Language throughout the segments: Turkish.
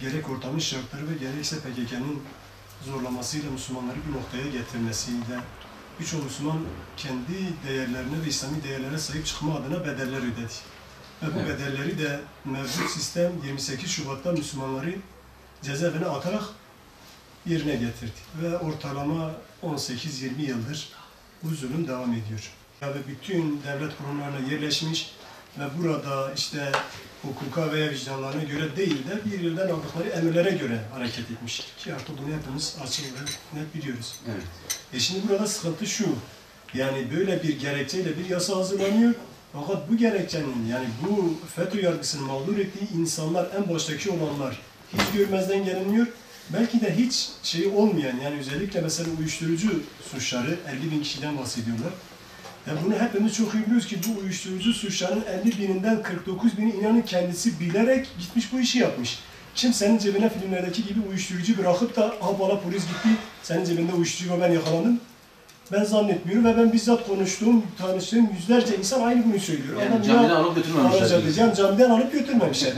gerek ortamın şartları ve gerekse PKK'nın zorlamasıyla Müslümanları bir noktaya getirmesiyle birçok Müslüman kendi değerlerine ve İslami değerlere sahip çıkma adına bedeller ödedi. Ve bu bedelleri de mevcut sistem 28 Şubat'ta Müslümanları cezaevine atarak yerine getirdi. Ve ortalama 18-20 yıldır bu zulüm devam ediyor. Ve bütün devlet kurumlarına yerleşmiş ve burada işte hukuka veya vicdanlarına göre değil de bir yerden aldıkları emirlere göre hareket etmiş. Ki artık bunu hepimiz açık ve net biliyoruz. Evet. Şimdi burada sıkıntı şu, yani böyle bir gerekçeyle bir yasa hazırlanıyor. Fakat bu gerekçenin, yani bu FETÖ yargısının mağdur ettiği insanlar, en baştaki olanlar hiç görmezden gelinmiyor. Belki de hiç şey olmayan, yani özellikle mesela uyuşturucu suçları, 50.000 kişiden bahsediyorlar. Yani bunu hepimiz çok iyi biliyoruz ki bu uyuşturucu suçlarının 50.000'inden 49.000'i inanın kendisi bilerek gitmiş bu işi yapmış. Kim senin cebine filmlerdeki gibi uyuşturucu bırakıp da bana polis gitti, senin cebinde uyuşturucu ve ben yakalandım. Ben zannetmiyorum ve ben bizzat tanıştığım yüzlerce insan aynı bunu söylüyor. Yani camiden alıp götürmemişler. Camiden alıp götürmemişler.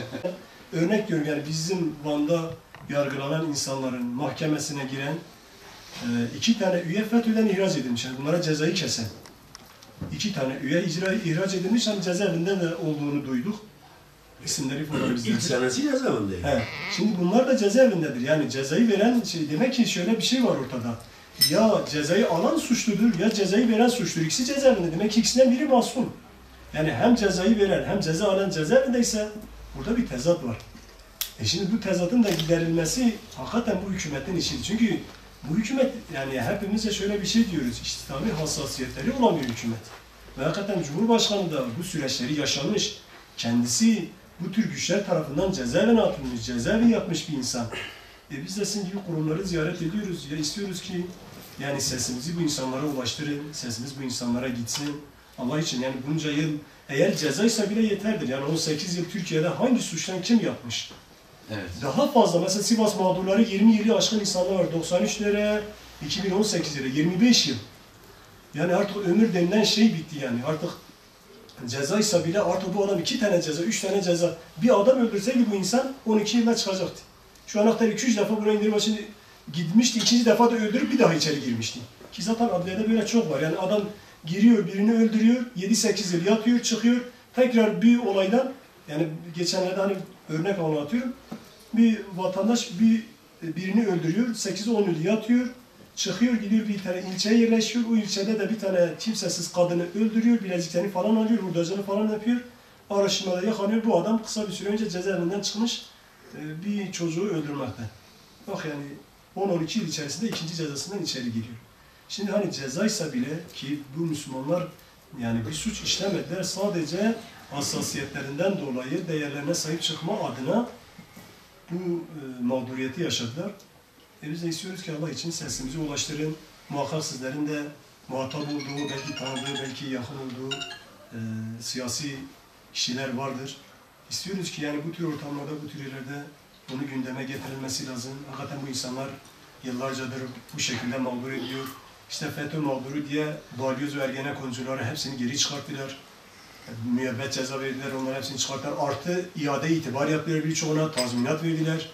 Örnek diyorum, yani bizim Van'da yargılanan insanların mahkemesine giren 2 tane üye FETÖ'den ihraç edilmiş. Yani bunlara cezayı kesen 2 tane üye ihraç edilmiş, hani cezaevinde de olduğunu duyduk. İsimleri falan bizde. İlk senesi cezaevindeydi. Şimdi bunlar da cezaevindedir. Yani cezayı veren şey, demek ki şöyle bir şey var ortada. Ya cezayı alan suçludur ya cezayı veren suçludur. İkisi cezaevinde. Demek ki ikisinden biri masum. Yani hem cezayı veren hem ceza alan cezaevindeyse burada bir tezat var. Şimdi bu tezatın da giderilmesi hakikaten bu hükümetin işidir. Çünkü bu hükümet, yani hepimize şöyle bir şey diyoruz, İslami hassasiyetleri olan bir hükümet. Ve hakikaten Cumhurbaşkanı da bu süreçleri yaşamış. Kendisi bu tür güçler tarafından cezaevine atılmış, cezaevi yapmış bir insan. Biz de sizin gibi kurumları ziyaret ediyoruz. Ya istiyoruz ki yani sesimizi bu insanlara ulaştırın, sesimiz bu insanlara gitsin. Allah için yani bunca yıl eğer cezaysa bile yeterdir. Yani 18 yıl Türkiye'de hangi suçtan kim yapmış? Evet. Daha fazla mesela Sivas mağdurları 20 yılı aşkın insanlar var. 93 lira, 2018 lira, 25 yıl. Yani artık ömür denilen şey bitti yani. Artık cezaysa bile artık bu adam 2 tane ceza, 3 tane ceza. Bir adam öldürseydi bu insan 12 yılda çıkacaktı. Şu ana kadar 2-3 defa buna indirme için gitmişti, 2. defa da öldürüp bir daha içeri girmişti. Ki zaten adliyede böyle çok var. Yani adam giriyor, birini öldürüyor, 7-8 yıl yatıyor, çıkıyor. Tekrar bir olaydan, yani geçenlerde hani örnek anlatıyorum. Bir vatandaş birini öldürüyor, 8-10 yıl yatıyor, çıkıyor, gidiyor bir tane ilçeye yerleşiyor. O ilçede de bir tane kimsesiz kadını öldürüyor, bileziklerini falan alıyor, hurdacını falan yapıyor. Araştırmada yakalıyor. Bu adam kısa bir süre önce cezaevinden çıkmış bir çocuğu öldürmekten. Bak yani 10-12 yıl içerisinde 2. cezasından içeri giriyor. Şimdi hani cezaysa bile ki bu Müslümanlar yani bir suç işlemediler, sadece hassasiyetlerinden dolayı değerlerine sahip çıkma adına bu mağduriyeti yaşadılar. Biz de istiyoruz ki Allah için sesimizi ulaştırın. Muhakkak sizlerin de muhatap olduğu, belki tanıdığı, belki yakın olduğu siyasi kişiler vardır. İstiyoruz ki yani bu tür ortamlarda, bu tür yerlerde bunu gündeme getirilmesi lazım. Hakikaten bu insanlar yıllarcadır bu şekilde mağdur ediyor. İşte FETÖ mağduru diye balyoz ve ergenekoncuları hepsini geri çıkarttılar. Müebbet ceza verdiler, onları hepsini çıkarttılar. Artı iade itibar yaptılar, birçoğuna tazminat verdiler.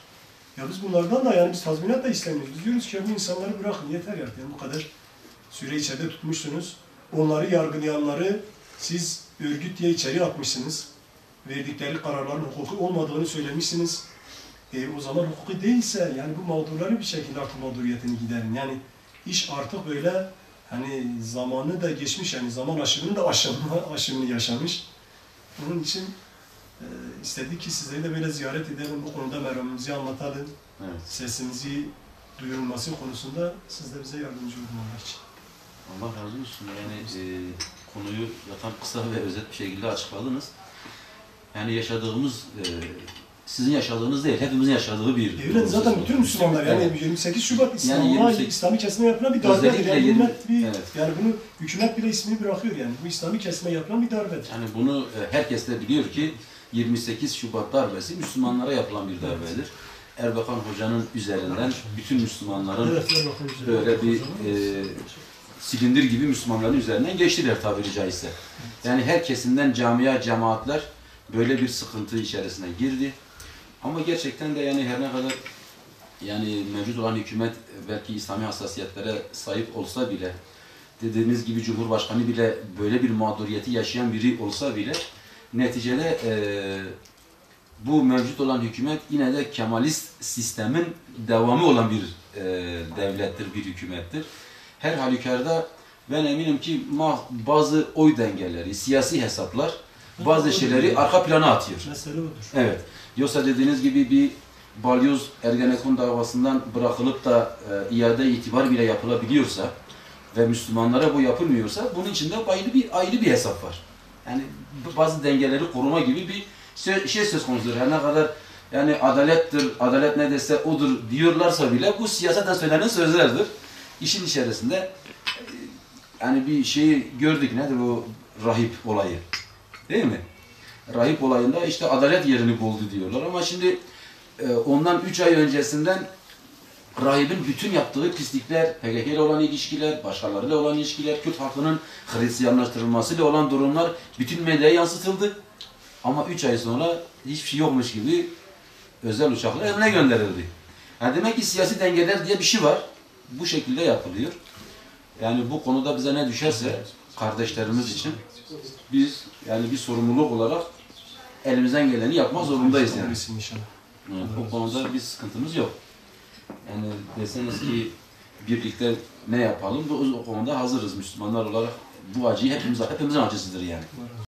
Ya biz bunlardan da yani biz tazminat da istemiyoruz. Biz diyoruz ki bu insanları bırakın, yeter artık. Yani bu kadar süre içeride tutmuşsunuz. Onları yargılayanları siz örgüt diye içeri atmışsınız. Verdikleri kararların hukuki olmadığını söylemişsiniz. O zaman hukuki değilse yani bu mağdurları bir şekilde artık mağduriyetini giderin. Yani iş artık böyle hani zamanı da geçmiş, yani zaman aşımını da aşımını yaşamış. Onun için istedik ki sizleri de böyle ziyaret edelim, bu konuda meramımızı anlatalım. Evet. Sesimizi duyurulması konusunda siz de bize yardımcı olun Allah için. Allah razı olsun. Yani konuyu zaten kısa ve özet bir şekilde açıkladınız. Yani yaşadığımız, sizin yaşadığınız değil, hepimizin yaşadığı bir... Evet, zaten bütün Müslümanlar yani 28 Şubat İslami kesime yapılan bir darbedir. Yani, yani bunu hükümet bile ismini bırakıyor yani. Bu İslami kesime yapılan bir darbedir. Yani bunu herkes de biliyor ki 28 Şubat darbesi Müslümanlara yapılan bir darbedir. Erbakan Hoca'nın üzerinden bütün Müslümanların böyle bir silindir gibi Müslümanların üzerinden geçtiler tabiri caizse. Yani her kesimden camia, cemaatler böyle bir sıkıntı içerisine girdi. Ama gerçekten de yani her ne kadar yani mevcut olan hükümet belki İslami hassasiyetlere sahip olsa bile, dediğiniz gibi Cumhurbaşkanı bile böyle bir mağduriyeti yaşayan biri olsa bile neticede bu mevcut olan hükümet yine de Kemalist sistemin devamı olan bir devlettir, bir hükümettir. Her halükarda ben eminim ki bazı oy dengeleri, siyasi hesaplar bazı şeyleri arka plana atıyor. Mesele odur. Evet. Yoksa dediğiniz gibi bir balyoz Ergenekon davasından bırakılıp da iade itibar bile yapılabiliyorsa ve Müslümanlara bu yapılmıyorsa bunun içinde ayrı bir hesap var. Yani bazı dengeleri koruma gibi bir şey söz konusudur. Her ne kadar yani adalettir, adalet ne dese odur diyorlarsa bile bu siyaseten söylenen sözlerdir. İşin içerisinde yani bir şeyi gördük, nedir bu rahip olayı, değil mi? Rahip olayında işte adalet yerini buldu diyorlar ama şimdi ondan 3 ay öncesinden rahibin bütün yaptığı pislikler, PKK ile olan ilişkiler, başkalarıyla olan ilişkiler, Kürt halkının Hristiyanlaştırılmasıyla olan durumlar bütün medyaya yansıtıldı. Ama 3 ay sonra hiçbir şey yokmuş gibi özel uçaklar evine gönderildi. Yani demek ki siyasi dengeler diye bir şey var. Bu şekilde yapılıyor. Yani bu konuda bize ne düşerse kardeşlerimiz için biz yani bir sorumluluk olarak elimizden geleni yapmak zorundayız yani. Evet, o konuda bir sıkıntımız yok. Yani deseniz ki birlikte ne yapalım, o konuda hazırız Müslümanlar olarak. Bu acıyı hepimizin acısıdır yani.